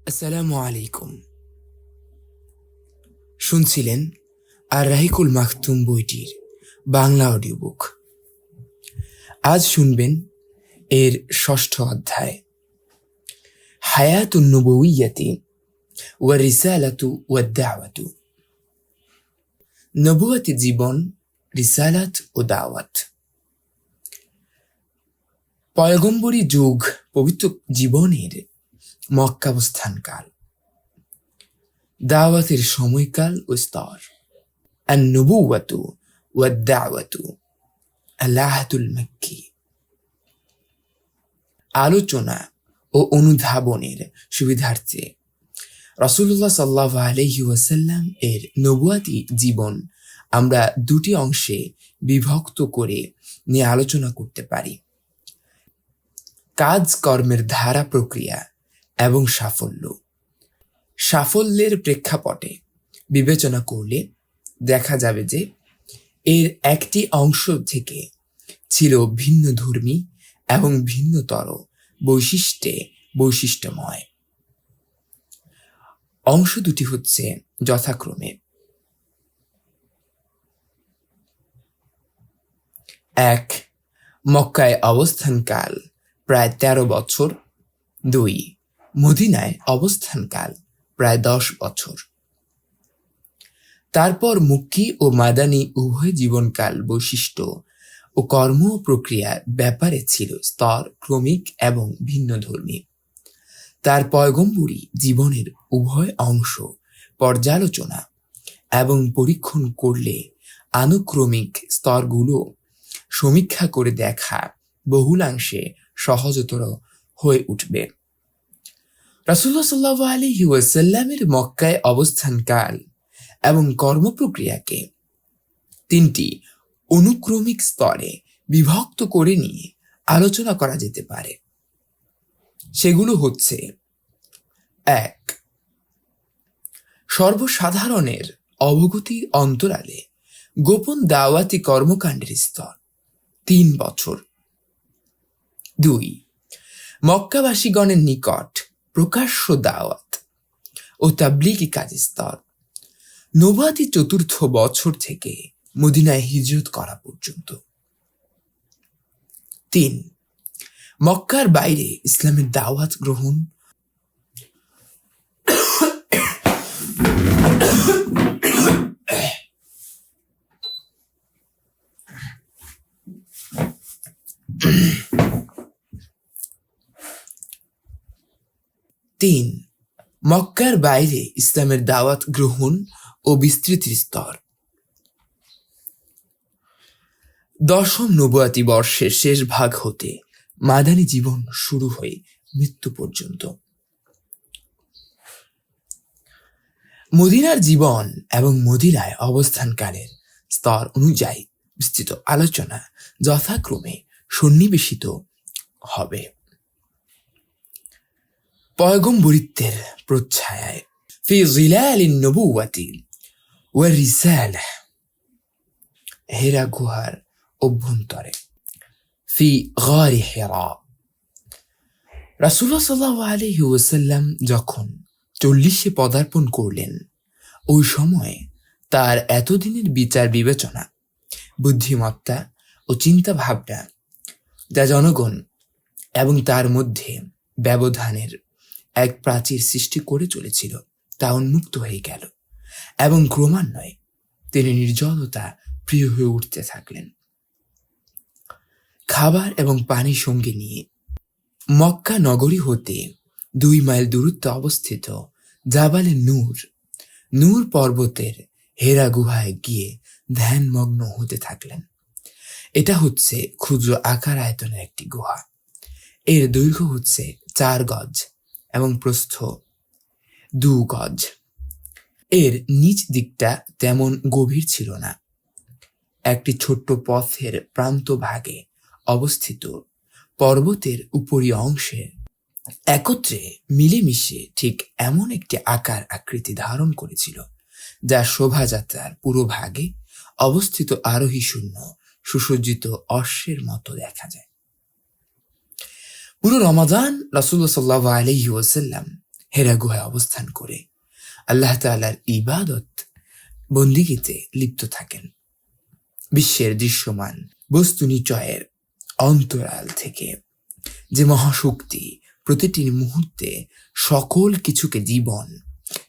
আসসালামু আলাইকুম। শুনছিলেন আর রাহিকুল মাখতুম বইটির বাংলা অডিও বুক। আজ শুনবেন এর ষষ্ঠ অধ্যায়, হায়াতুন নবুওয়িয়্যাতি ওয়া রিসালাতু ওয়া দাওয়াতু। নবুয়তি জীবন, রিসালাত ও দাওয়াত। পয়গম্বরী যুগ, পবিত্র জীবনের মক্কাবস্থানকাল, দাওয়াতের সময়কাল ও স্তর। আন-নবুওয়াতু ওয়া দাওয়াতু আল-আহদুল মাক্কি। আলোচনা ও অনুধাবনের সুবিধার্থে রাসূলুল্লাহ সাল্লাল্লাহু আলাইহি ওয়াসাল্লাম এর নবুয়াতি জীবন আমরা দুটি অংশে বিভক্ত করে নিয়ে আলোচনা করতে পারি: কাজকর্মের ধারা, প্রক্রিয়া এবং সাফল্য। সাফল্যের প্রেক্ষাপটে বিবেচনা করলে দেখা যাবে যে এর একটি অংশ থেকে ছিল ভিন্নধর্মী এবং ভিন্নতর বৈশিষ্ট্যময়। অংশ দুটি হচ্ছে যথাক্রমে: 1. মক্কায় অবস্থানকাল প্রায় 13 বছর। 2. মদিনায় অবস্থানকাল প্রায় 10 বছর। তারপর মক্কি ও মাদানী উভয় জীবনকাল, বৈশিষ্ট্য ও কর্ম প্রক্রিয়ার ব্যাপারে ছিল স্তর ক্রমিক এবং ভিন্নধর্মী। তার পয়গম্বরী জীবনের উভয় অংশ পর্যালোচনা এবং পরীক্ষণ করলে আনুক্রমিক স্তরগুলো সমীক্ষা করে দেখা বহুলাংশে সহজতর হয়ে উঠবে। রাসূলুল্লাহ সাল্লাল্লাহু আলাইহি ওয়াসাল্লামের মক্কায় অবস্থানকাল এবং কর্মপ্রক্রিয়াকে 3টি অনুক্রমিক স্তরে বিভক্ত করে নিয়ে আলোচনা করা যেতে পারে। সেগুলো হচ্ছে: 1. সর্বসাধারণের অবগতির অন্তরালে গোপন দাওয়াতি কর্মকাণ্ডের স্তর 3 বছর। 2. মক্কাবাসীগণের নিকট প্রকাশ্য দাওয়াত ও তাবলীগী কাজের স্তর নবুয়াতি 4র্থ বছর থেকে মদিনায় হিজরত করা পর্যন্ত। 3. মক্কার বাইরে ইসলামের দাওয়াত গ্রহণ মক্কার বাইরে ইসলামের দাওয়াত গ্রহণ ও বিস্তৃতির স্তর। 10ম নবুয়াতি বর্ষের শেষ ভাগ হতে মাদানী জীবন শুরু হয়ে মৃত্যু পর্যন্ত। মদিনার জীবন এবং মদিনায় অবস্থানকালের স্তর অনুযায়ী বিস্তৃত আলোচনা যথাক্রমে সন্নিবেশিত হবে। পয়গম্বরিত্বের প্রচ্ছায়ায় ফি জিলালিন নবুওয়াতি ওয়া রিসালাহ, হেরা গুহার অভ্যন্তরে। ফি গারি হিরা, রাসূলুল্লাহ সাল্লাল্লাহু আলাইহি ওয়াসাল্লাম যখন 40-এ পদার্পণ করলেন, ওই সময়ে তার এতদিনের বিচার বিবেচনা, বুদ্ধিমত্তা ও চিন্তা ভাবনা যা জনগণ এবং তার মধ্যে ব্যবধানের এক প্রাচীর সৃষ্টি করে চলেছিল তা উন্মুক্ত হয়ে গেল এবং ক্রমান্বয়ে তিনি নির্জনতা প্রিয় হয়ে উঠতে থাকলেন। খাবার এবং পানি সঙ্গে নিয়ে মক্কা নগরী হতে 2 মাইল দূরত্বে অবস্থিত জাবালে নূর পর্বতের হেরা গুহায় গিয়ে ধ্যানমগ্ন হতে থাকলেন। এটা হচ্ছে ক্ষুদ্র আকার আয়তনের একটি গুহা। এর দৈর্ঘ্য হচ্ছে 4 গজ এবং প্রস্থ 2 গজ। এর নিচ দিকটা তেমন গভীর ছিল না। একটি ছোট্ট পথের প্রান্ত ভাগে অবস্থিত পর্বতের উপরি অংশে একত্রে মিলেমিশে ঠিক এমন একটি আকার আকৃতি ধারণ করেছিল যা শোভাযাত্রার পুরো ভাগে অবস্থিত আরোহী শূন্য সুসজ্জিত অশ্বের মতো দেখা যায়। পুরো রমাদান রাসূলুল্লাহ সাল্লাল্লাহু আলাইহি ওয়াসাল্লাম হেরা গুহায় অবস্থান করে আল্লাহ তাআলার ইবাদত বন্দিগিতে লিপ্ত থাকেন। বিশ্বের দৃশ্যমান বস্তু নিচয়ের অন্তরাল থেকে যে মহাশক্তি প্রতিটি মুহূর্তে সকল কিছুকে জীবন,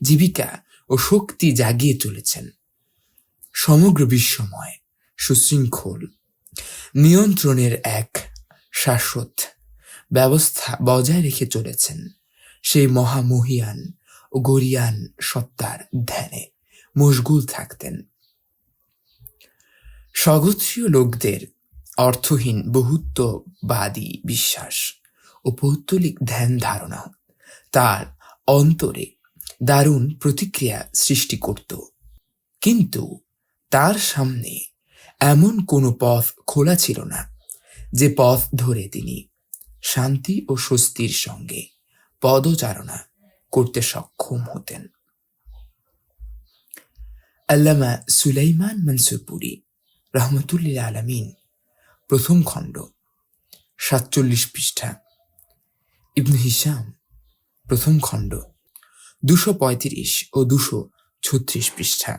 জীবিকা ও শক্তি জাগিয়ে তুলেছেন, সমগ্র বিশ্বময় সুশৃঙ্খল নিয়ন্ত্রণের এক শাশ্বত ব্যবস্থা বজায় রেখে চলেছেন, সেই মহামহিয়ান ও গরিয়ান সত্তার ধ্যানে মশগুল থাকতেন। স্বগোত্রীয় লোকদের অর্থহীন বহুত্ববাদী বিশ্বাস ও পৌত্তলিক ধ্যান ধারণা তার অন্তরে দারুণ প্রতিক্রিয়া সৃষ্টি করত, কিন্তু তার সামনে এমন কোনো পথ খোলা ছিল না যে পথ ধরে তিনি শান্তি ও স্বস্তির সঙ্গে পদচারণা করতে সক্ষম হতেন। আল্লামা সুলাইমান মনসুরপুরী রহমতুল্লিল আলামিন, প্রথম খণ্ড, 47 পৃষ্ঠা। ইবনে হিশাম, প্রথম খণ্ড, 235 ও 236 পৃষ্ঠা।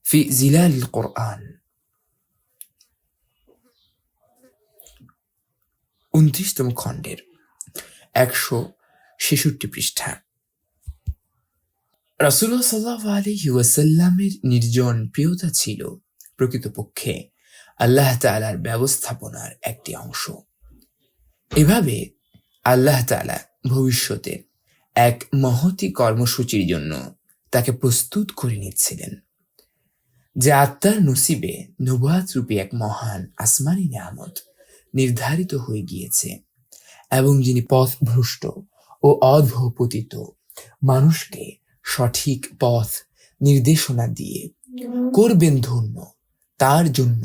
ফি জিলালিল কোরআন, 29তম খণ্ডের 166 পৃষ্ঠা। রাসূলুল্লাহ সাল্লাল্লাহু আলাইহি ওয়াসাল্লামের নির্জন প্রিয়তা ছিল প্রকৃতপক্ষে আল্লাহ তাআলার ব্যবস্থাপনার একটি অংশ। এভাবে আল্লাহ তাআলা ভবিষ্যতে এক মহতী কর্মসূচির জন্য তাকে প্রস্তুত করে নিচ্ছিলেন, যে আত্মার নসিবে নবুয়াত রূপী এক মহান আসমানি নিয়ামত নির্ধারিত হয়ে গিয়েছে, এবং যিনি পথভ্রষ্ট ও অধঃপতিত মানুষকে সঠিক পথ নির্দেশনা দিয়ে করবেন ধন্য, তার জন্য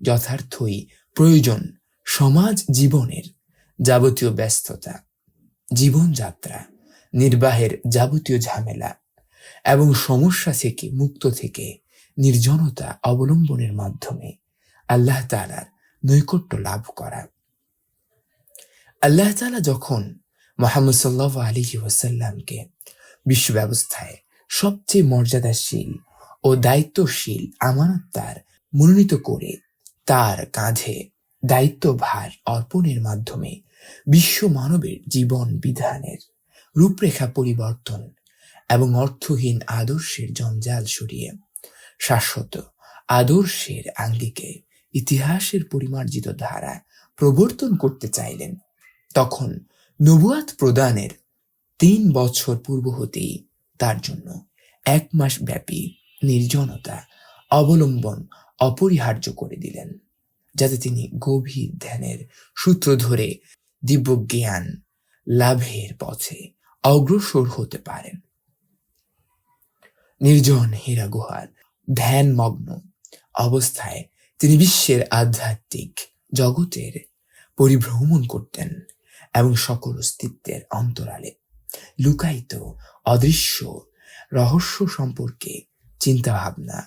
যথার্থই প্রয়োজন সমাজ জীবনের যাবতীয় ব্যস্ততা, জীবনযাত্রা নির্বাহের যাবতীয় ঝামেলা এবং সমস্যা থেকে মুক্ত থেকে নির্জনতা অবলম্বনের মাধ্যমে আল্লাহ তাআলার নৈকট্য লাভ করা। আল্লাহ তাআলা যখন মুহাম্মদ সাল্লাল্লাহু আলাইহি ওয়াসাল্লামকে বিশ্ব ব্যবস্থায় সবচেয়ে মর্যাদাশীল ও দায়িত্বশীল আমানতদার মনোনীত করে তার কাঁধে দায়িত্বভার অর্পণের মাধ্যমে বিশ্ব মানবের জীবন বিধানের রূপরেখা পরিবর্তন এবং অর্থহীন আদর্শের জঞ্জাল সরিয়ে শাশ্বত আদর্শের আঙ্গিকে ইতিহাসের পরিমার্জিত ধারা প্রবর্তন করতে চাইলেন, তখন নবুয়াত প্রদানের 3 বছর পূর্ব হতেই তার জন্য 1 মাস ব্যাপী নির্জনতা অবলম্বন অপরিহার্য করে দিলেন, যাতে তিনি গভীর ধ্যানের সূত্র ধরে দিব্য জ্ঞান লাভের পথে অগ্রসর হতে পারেন। নির্জন হীরা গুহার ধ্যানমগ্ন অবস্থায় তিনি বিশ্বের আধ্যাত্মিক জগতের পরিভ্রমণ করতেন এবং সকল অস্তিত্বের অন্তরালে লুকায়িত অদৃশ্য রহস্য সম্পর্কে চিন্তাভাবনা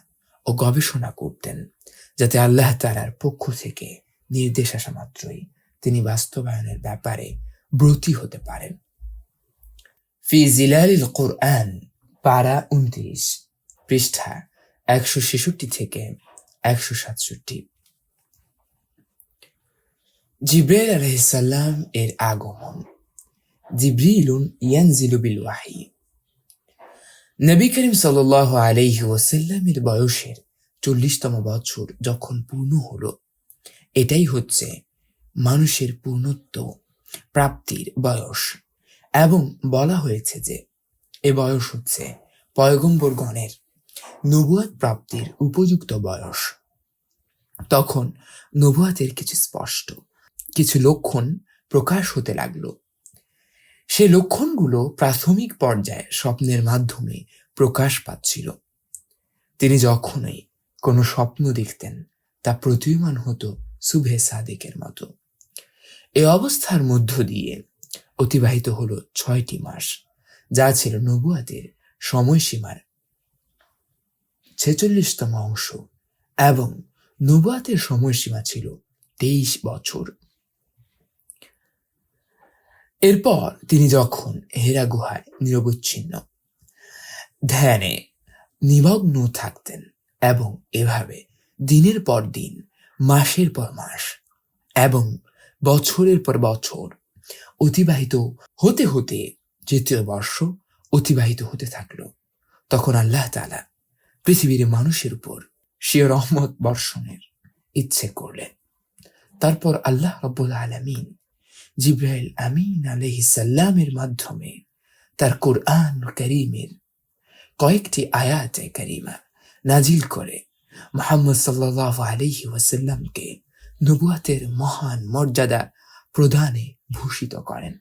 ও গবেষণা করতেন, যাতে আল্লাহ তাআলার পক্ষ থেকে নির্দেশ আসা মাত্রই তিনি বাস্তবায়নের ব্যাপারে ব্রতী হতে পারেন। ফি জিলালিল কোরআন, পারা 29, পৃষ্ঠা 166 থেকে 167। জিবরাইল আলাইহিস সালাম এর আগমন। জিবরিলুন ইয়ানজিলু বিল ওয়াহী। নবী করিম সাল্লাল্লাহু আলাইহি ওয়াসাল্লামের বয়সের 40তম বছর যখন পূর্ণ হলো, এটাই হচ্ছে মানুষের পূর্ণত্ব প্রাপ্তির বয়স, এবং বলা হয়েছে যে এ বয়স হচ্ছে পয়গম্বরগণের নবুয়াত প্রাপ্তির উপযুক্ত বয়স। তখন নবুয়াতের কিছু লক্ষণ প্রকাশ হতে লাগলো। সে লক্ষণগুলো প্রাথমিক পর্যায়ে স্বপ্নের মাধ্যমে প্রকাশ পাচ্ছিল। তিনি যখনই কোনো স্বপ্ন দেখতেন তা প্রতীয়মান হতো সুবহে সাদিকের মতো। এ অবস্থার মধ্য দিয়ে অতিবাহিত হলো 6টি মাস, যা ছিল নবুয়াতের সময়সীমার 46তম অংশ, এবং নবুয়াতের সময়সীমা ছিল 23 বছর। এরপর তিনি যখন হেরা গুহায় নিরবচ্ছিন্ন ধ্যানে নিমগ্ন থাকতেন এবং এভাবে দিনের পর দিন, মাসের পর মাস এবং বছরের পর বছর অতিবাহিত হতে হতে তৃতীয় বর্ষ অতিবাহিত হতে থাকলো, তখন আল্লাহ তাআলা পৃথিবীর মানুষের উপর স্বীয় রহমত বর্ষণের ইচ্ছে করলেন। তারপর আল্লাহ রাব্বুল আলামিন জিবরাইল আমিন আলাইহিস সালামের মাধ্যমে তার কোরআন কারীমের কয়েকটি আয়াতে কারিমা নাজিল করে মুহাম্মদ সাল্লাল্লাহু আলাইহি ওয়াসাল্লামকে নবুয়তের মহান মর্যাদা প্রদানে ভূষিত করেন।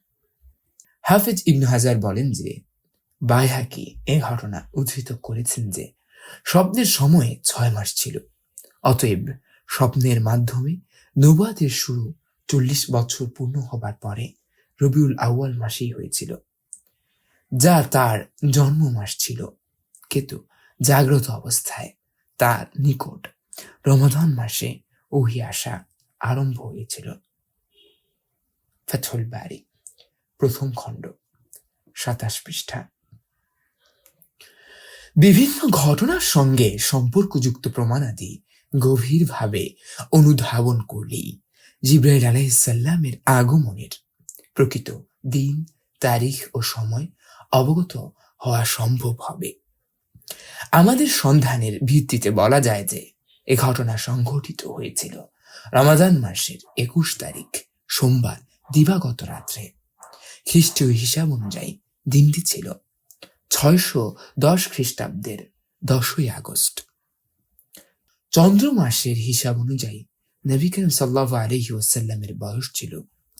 হাফেজ ইবনে হাজার বলেন যে বাইহাকি এ ঘটনা উদ্ধৃত করেছেন যে স্বপ্নের সময়ে 6 মাস ছিল, অতএব স্বপ্নের মাধ্যমে নবুয়তের শুরু 40 বছর পূর্ণ হবার পরে রবিউল আউয়াল মাসেই হয়েছিল, যা তার জন্ম মাস ছিল। কিন্তু জাগ্রত অবস্থায় তার নিকট রমাদান মাসে ওহী আসা আরম্ভ হয়েছিল। ফাথুল বারী প্রথম খণ্ড 27 পৃষ্ঠা। বিভিন্ন ঘটনার সঙ্গে সম্পর্কযুক্ত প্রমাণাদি গভীরভাবে অনুধাবন করলেই জিবরাইল আলাইহিস সালামের আগমনের প্রকৃত দিন, তারিখ ও সময় অবগত হওয়া সম্ভব হবে। আমাদের সন্ধানের ভিত্তিতে বলা যায় যে এ ঘটনা সংঘটিত হয়েছিল রমাদান মাসের 21 তারিখ সোমবার দিবাগত রাত্রে। খ্রিস্টীয় হিসাব অনুযায়ী দিনটি ছিল 610 খ্রিস্টাব্দের 10ই আগস্ট। চন্দ্র মাসের হিসাব অনুযায়ী নবী করিম সাল্লাল্লাহু আলাইহি ওয়াসাল্লামের বয়স ছিল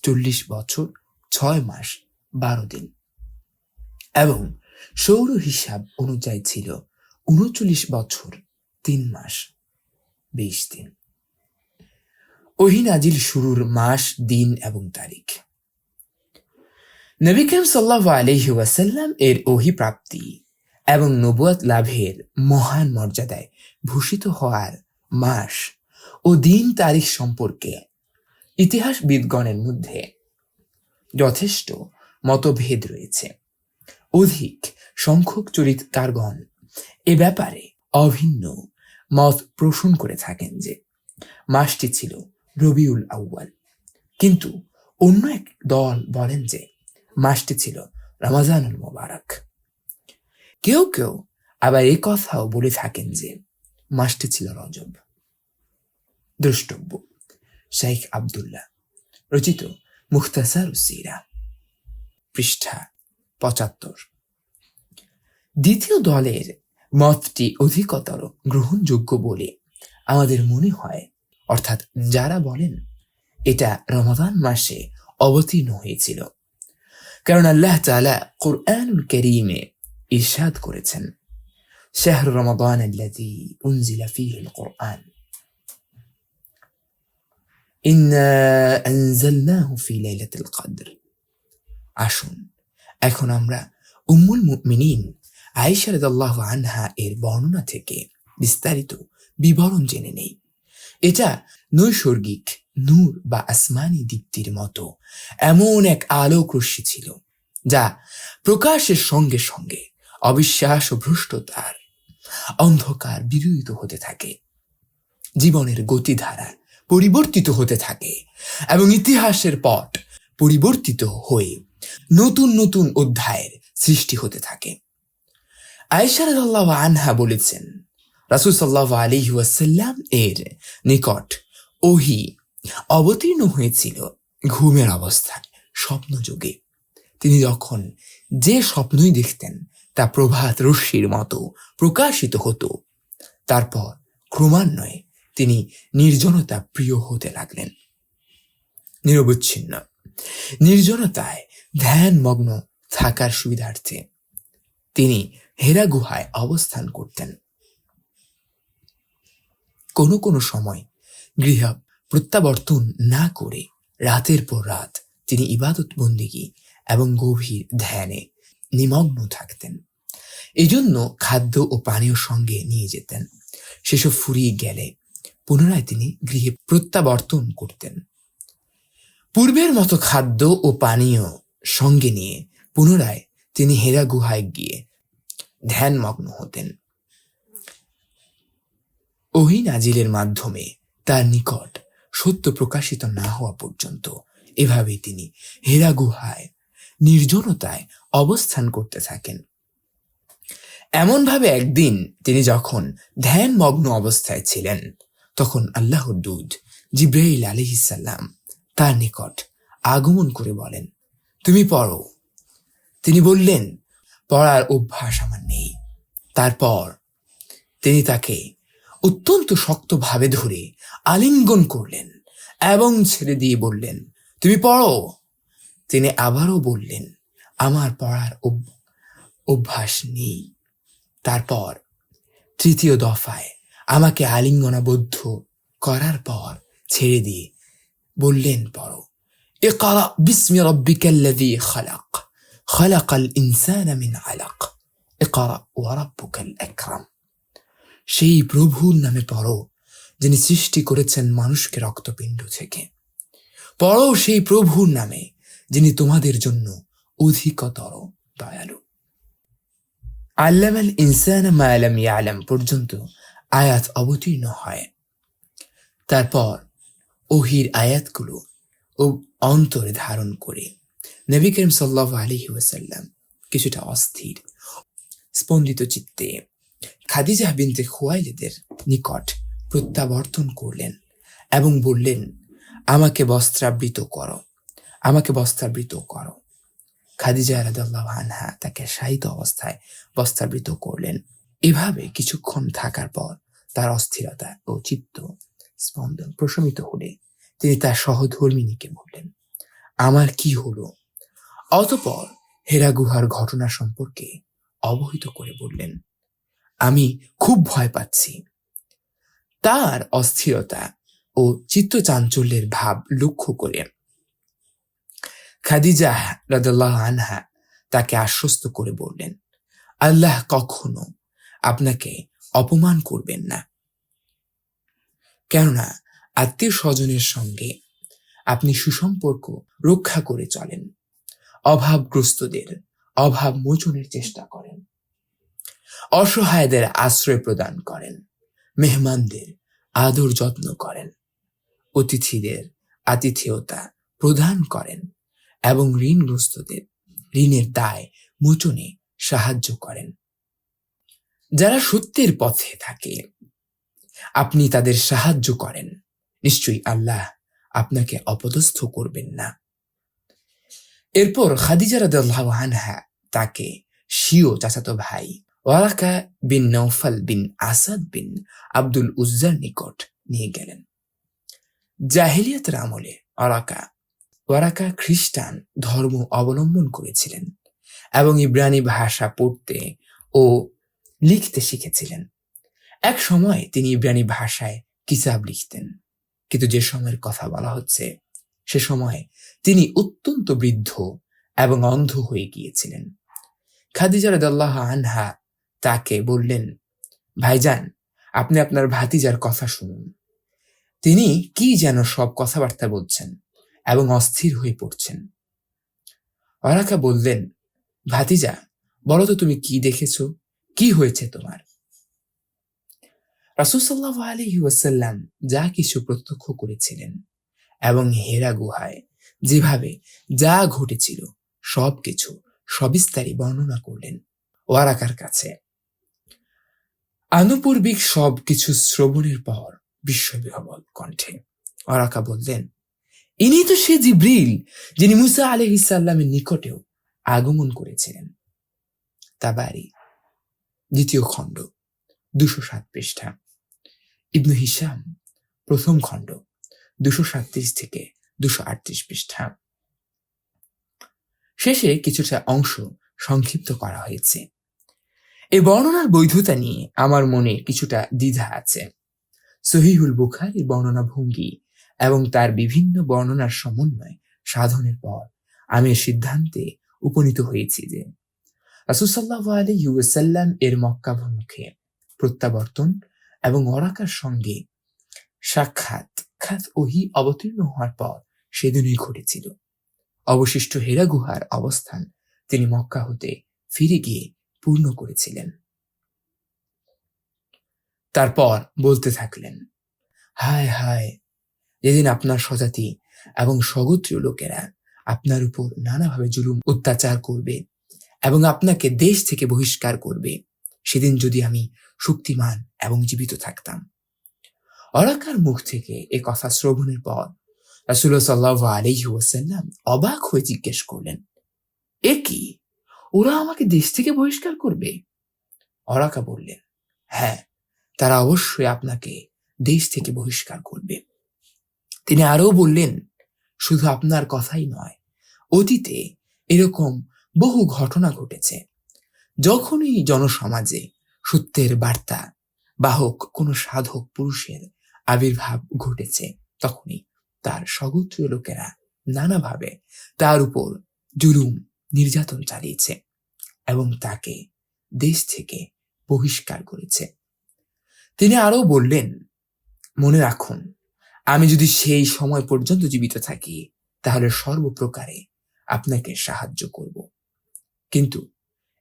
40 বছর 6 মাস 12 দিন এবং সৌর হিসাব অনুযায়ী ছিল 39 বছর 3 মাস 20 দিন। ওহী নাজিল শুরুর মাস, দিন এবং তারিখ। নবী করিম সাল্লাল্লাহু আলাইহি ওয়াসাল্লাম এর ওহী প্রাপ্তি এবং নবুয়ত লাভের মহান মর্যাদায় ভূষিত হওয়ার মাস ও দিন তারিখ সম্পর্কে ইতিহাসবিদগণের মধ্যে যথেষ্ট মতভেদ রয়েছে। অধিক সংখ্যক চরিত্রকারগণ এ ব্যাপারে অভিন্ন মত পোষণ করে থাকেন যে মাসটি ছিল রবিউল আউয়াল, কিন্তু অন্য এক দল বলেন যে মাসটি ছিল রমাজানুল মুবারক। কেউ কেউ আবার এই কথাও বলে থাকেন যে মাসটি ছিল রজব। দ্রষ্টব্য শেখ আব্দুল্লাহ রচিত মুখতাসারুস সিরা, পৃষ্ঠা 75। দ্বিতীয় দলের মতটি অধিকতর গ্রহণযোগ্য বলে আমাদের মনে হয়, অর্থাৎ যারা বলেন এটা রমাদান মাসে অবতীর্ণ হয়েছিল, কারণ আল্লাহ তাআলা কুরআনুল কারীমে ইরশাদ করেছেন, শাহরু রমাদান আল্লাযী উনজিলা ফীহিল কুরআন ইন্না আনজালনাহু ফী লাইলাতিল কদর। আসুন এখন আমরা উম্মুল মুমিনিন আয়েশা রাদিয়াল্লাহু আনহা এর বর্ণনা থেকে বিস্তারিত বিবরণ জেনে নেই। এটা নৈসর্গিক নূর বা আসমানি দীপ্তির মতো এমন এক আলোক রশ্মি ছিল যা প্রকাশের সঙ্গে সঙ্গে অবিশ্বাস ও ভ্রষ্টতার অন্ধকার বিরহিত হতে থাকে, জীবনের গতিধারা পরিবর্তিত হতে থাকে এবং ইতিহাসের পট পরিবর্তিত হয়ে নতুন নতুন অধ্যায়ের সৃষ্টি হতে থাকে। আয়েশা রাদিয়াল্লাহু আনহা বলেছেন, রাসূল সাল্লাল্লাহু আলাইহি ওয়াসাল্লাম এর নিকট ওহী অবতীর্ণ হয়েছিল ঘুমের অবস্থায়, স্বপ্নযোগে। তিনি যখন যে স্বপ্নই দেখতেন তা প্রভাত রশ্মির মতো প্রকাশিত হতো। তারপর ক্রমান্বয়ে তিনি নির্জনতা প্রিয় হতে লাগলেন। নিরবচ্ছিন্ন নির্জনতায় ধ্যানমগ্ন থাকার সুবিধার্থে তিনি হেরা গুহায় অবস্থান করতেন। কোনো কোনো সময় গৃহ প্রত্যাবর্তন না করে রাতের পর রাত তিনি ইবাদত বন্দেগী এবং গভীর ধ্যানে নিমগ্ন থাকতেন। এজন্য খাদ্য ও পানীয় সঙ্গে নিয়ে যেতেন। সেসব ফুরিয়ে গেলে পুনরায় তিনি গৃহে প্রত্যাবর্তন করতেন। পূর্বের মতো খাদ্য ও পানীয় সঙ্গে নিয়ে পুনরায় তিনি হেরা গুহায় গিয়ে ধ্যানমগ্ন হতেন। ওহী নাজিলের মাধ্যমে তার নিকট সত্য প্রকাশিত না হওয়া পর্যন্ত এভাবেই তিনি হেরা গুহায় নির্জনতায় অবস্থান করতে থাকেন। এমনভাবে একদিন তিনি যখন ধ্যানমগ্ন অবস্থায় ছিলেন, তখন আল্লাহর দূত জিবরাইল আলাইহিস সালাম তার নিকট আগমন করে বলেন, তুমি পড়ো। তিনি বললেন, পড়ার অভ্যাস আমার নেই। তারপর তিনি তাকে অত্যন্ত শক্তভাবে ধরে আলিঙ্গন করলেন এবং ছেড়ে দিয়ে বললেন, তুমি পড়ো। তিনি আবারও বললেন, আমার পড়ার অভ্যাস নেই। তারপর তৃতীয় দফায় আমাকে আলিঙ্গনাবদ্ধ করার পর ছেড়ে দিয়ে বললেন, পড়ো, ইকরা বিসমি রাব্বিকাল্লাযী খালাক, খালাকাল ইনসানা মিন আলাক, ইকরা ওয়া রাব্বুকাল আকরাম। সেই প্রভুর নামে পড়ো যিনি সৃষ্টি করেছেন মানুষকে রক্তপিণ্ড থেকে। পড়ো সেই প্রভুর নামে যিনি তোমাদের জন্য অধিকতর দয়ালু। আল্লামাল ইনসানা মা লাম ইয়ালাম পর্যন্ত আয়াত অবতীর্ণ হয়। তারপর ওহির আয়াতগুলো অন্তরে ধারণ করে নবী করিম সাল্লাল্লাহু আলাইহি ওয়াসাল্লাম কিছুটা অস্থির স্পন্দিত চিত্তে খাদিজা বিনতে খুয়াইলিদের নিকট প্রত্যাবর্তন করলেন এবং বললেন, আমাকে বস্ত্রাবৃত করো, আমাকে বস্ত্রাবৃত করো। খাদিজা রাদিয়াল্লাহু আনহা তাকে শায়িত অবস্থায় বস্ত্রাবৃত করলেন। এভাবে কিছুক্ষণ থাকার পর তার অস্থিরতা ও চিত্ত স্পন্দন প্রশমিত হলে তিনি তার সহধর্মিণীকে বললেন, আমার কি হলো? অতঃপর হেরা গুহার ঘটনা সম্পর্কে অবহিত করে বললেন, আমি খুব ভয় পাচ্ছি। তার অস্থিরতা ও চিত্তচাঞ্চল্যের ভাব লক্ষ্য করে খাদিজা রাদিয়াল্লাহু আনহা তাকে আশ্বস্ত করে বললেন, আল্লাহ কখনো আপনাকে অপমান করবেন না, কেননা আত্মীয় স্বজনের সঙ্গে আপনি সুসম্পর্ক রক্ষা করে চলেন, অভাবগ্রস্তদের অভাব মোচনের চেষ্টা করেন, অসহায়দের আশ্রয় প্রদান করেন, মেহমানদের আদর যত্ন করেন, অতিথিদের আতিথেয়তা প্রদান করেন এবং ঋণগ্রস্তদের ঋণের দায় মোচনে সাহায্য করেন। যারা সত্যের পথে থাকে আপনি তাদের সাহায্য করেন, নিশ্চয়ই আল্লাহ আপনাকে অপদস্থ করবেন না। এরপর খাদিজা রাদিয়াল্লাহু আনহা তাকে স্বীয় চাচাতো ভাই ওয়ারাকা বিন নওফাল বিন আসাদ বিন আব্দুল উজ্জার নিকট নিয়ে গেলেন। জাহেলিয়াতের আমলে ওয়ারাকা খ্রিস্টান ধর্ম অবলম্বন করেছিলেন এবং ইব্রানি ভাষা পড়তে ও লিখতে শিখেছিলেন। এক সময় তিনি ইব্রানি ভাষায় কিতাব লিখতেন, কিন্তু যে সময়ের কথা বলা হচ্ছে সে সময় তিনি অত্যন্ত বৃদ্ধ এবং অন্ধ হয়ে গিয়েছিলেন। খাদিজা রাদিয়াল্লাহু আনহা তাকে বললেন, ভাইজান, আপনি আপনার ভাতিজার কথা শুনুন, তিনি কি যেন সব কথাবার্তা বলছেন এবং অস্থির হয়ে পড়ছেন। ওয়ারাকা বললেন, ভাতিজা, বলো তো তুমি কি দেখেছো, কি হয়েছে তোমার? রাসূল সাল্লাল্লাহু আলাইহি ওয়াসাল্লাম যা কিছু প্রত্যক্ষ করেছিলেন এবং হেরা গুহায় যেভাবে যা ঘটেছিল সবকিছু সবিস্তারে বর্ণনা করলেন ওয়ারাকার কাছে। আনুপূর্বিক সবকিছু শ্রবণের পর বিস্ময়বিহ্বল কণ্ঠে ওয়ারাকা বললেন, ইনি তো সে জিবরিল যিনি মুসা আলাইহিস সালামের নিকটেও আগমন করেছিলেন। তাবারি 2য় খণ্ড 207 পৃষ্ঠা, ইবনু হিশাম 1ম খণ্ড 237 থেকে 238 পৃষ্ঠা। শেষে কিছুটা অংশ সংক্ষিপ্ত করা হয়েছে। এই বর্ণনার বৈধতা নিয়ে আমার মনে কিছুটা দ্বিধা আছে। সহিহুল বুখারীর বর্ণনা ভঙ্গি এবং তার বিভিন্ন বর্ণনার সমন্বয় সাধনের পর আমি সিদ্ধান্তে উপনীত হয়েছি যে রাসূল সাল্লাল্লাহু আলাইহি ওয়াসাল্লাম এর মক্কাভিমুখে প্রত্যাবর্তন এবং ওয়ারাকার সঙ্গে সাক্ষাৎ ওহী অবতীর্ণ হওয়ার পর সেদিনই ঘটেছিল। অবশিষ্ট হেরা গুহার অবস্থান তিনি মক্কা হতে ফিরে গিয়ে পূর্ণ করেছিলেন। তারপর বলতে থাকলেন, হায় হায়, যেদিন আপনার স্বজাতি এবং স্বগোত্রীয় লোকেরা আপনার উপর নানাভাবে জুলুম অত্যাচার করবে এবং আপনাকে দেশ থেকে বহিষ্কার করবে, সেদিন যদি আমি শক্তিমান এবং জীবিত থাকতাম। অরাকার মুখ থেকে এ কথা শ্রবণের পর রাসূলুল্লাহ সাল্লাল্লাহু আলাইহি ওয়াসাল্লাম অবাক হয়ে জিজ্ঞেস করলেন, এ কি, ওরা আমাকে দেশ থেকে বহিষ্কার করবে? অরাকা বললেন, হ্যাঁ, তারা অবশ্যই আপনাকে দেশ থেকে বহিষ্কার করবে। তিনি আরো বললেন, শুধু আপনার কথাই নয়, অতীতে এরকম বহু ঘটনা ঘটেছে। যখনই জনসমাজে সত্যের বার্তা বাহক কোনো সাধক পুরুষের আবির্ভাব ঘটেছে, তখনই তার স্বগোত্রীয় লোকেরা নানাভাবে তার উপর জুলুম নির্যাতন চালিয়েছে এবং তাকে দেশ থেকে বহিষ্কার করেছে। তিনি আরো বললেন, মনে রাখুন, আমি যদি সেই সময় পর্যন্ত জীবিত থাকি তাহলে সর্বপ্রকারে আপনাকে সাহায্য করব। কিন্তু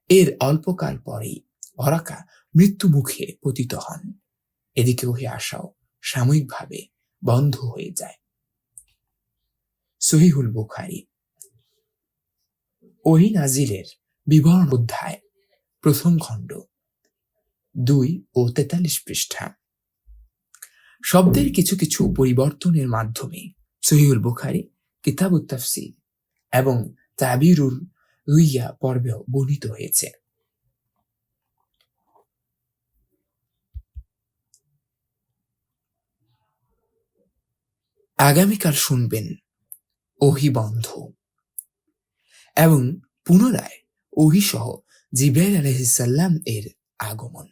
এর অল্পকাল পরেই অরাকা মৃত্যু মুখে পতিত হন। এদিকে ওহি আশাও সাময়িকভাবে বন্ধ হয়ে যায়। সহিহুল বুখারী। ওহি নাজিলের বিবরণ অধ্যায়, প্রথম খণ্ড, 2 ও 43 পৃষ্ঠা। শব্দের কিছু কিছু পরিবর্তনের মাধ্যমে সহিহুল বুখারী, কিতাবুত তাফসীর এবং তাবিরুল রুইয়া পর্বেও বর্ণিত হয়েছে। আগামীকাল শুনবেন ওহি বন্ধ এবং পুনরায় ওহি সহ জিবরাইল আলাইহিস সালাম এর আগমন।